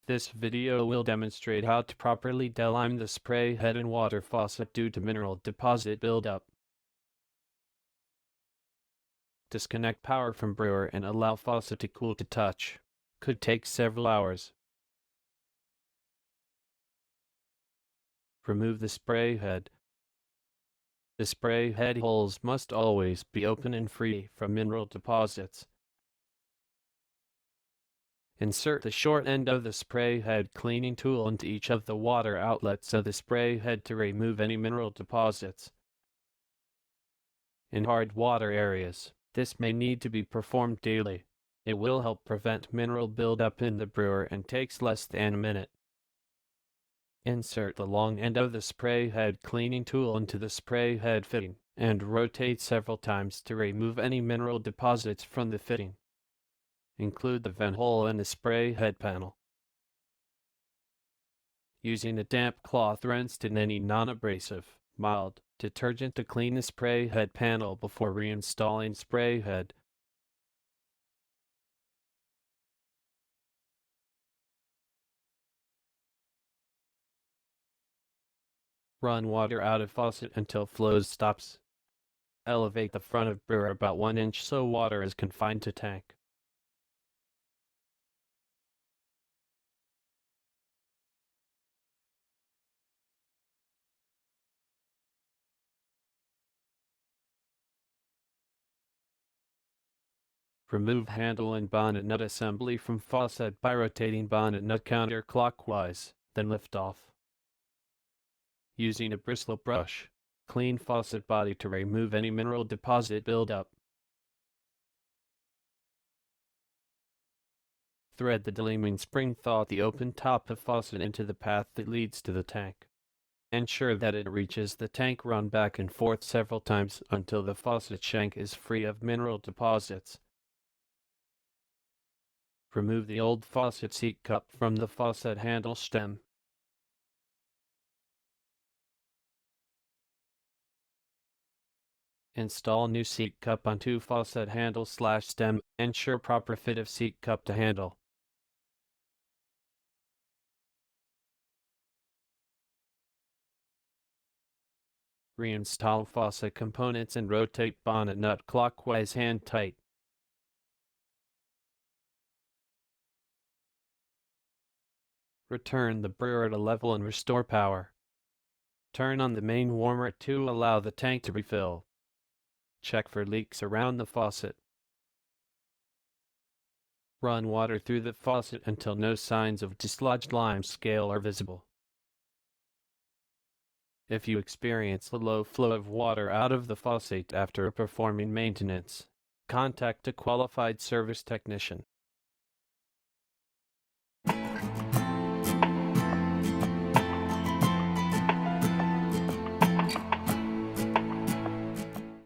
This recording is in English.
This video will demonstrate how to properly delime the spray head and water faucet due to mineral deposit buildup. Disconnect power from brewer and allow faucet to cool to touch. Could take several hours. Remove the spray head. The spray head holes must always be open and free from mineral deposits. Insert the short end of the spray head cleaning tool into each of the water outlets of the spray head to remove any mineral deposits. In hard water areas, this may need to be performed daily. It will help prevent mineral buildup in the brewer and takes less than a minute. Insert the long end of the spray head cleaning tool into the spray head fitting and rotate several times to remove any mineral deposits from the fitting. Include the vent hole in the spray head panel. Using a damp cloth rinsed in any non-abrasive, mild detergent to clean the spray head panel before reinstalling spray head. Run water out of faucet until flow stops. Elevate the front of brewer about 1 inch so water is confined to tank. Remove handle and bonnet nut assembly from faucet by rotating bonnet nut counterclockwise, then lift off. Using a bristle brush, clean faucet body to remove any mineral deposit buildup. Thread the deliming spring through the open top of faucet into the path that leads to the tank. Ensure that it reaches the tank. Run back and forth several times until the faucet shank is free of mineral deposits. Remove the old faucet seat cup from the faucet handle stem. Install new seat cup onto faucet handle/stem. Ensure proper fit of seat cup to handle. Reinstall faucet components and rotate bonnet nut clockwise hand tight. Return the brewer to level and restore power. Turn on the main warmer to allow the tank to refill. Check for leaks around the faucet. Run water through the faucet until no signs of dislodged lime scale are visible. If you experience a low flow of water out of the faucet after performing maintenance, contact a qualified service technician.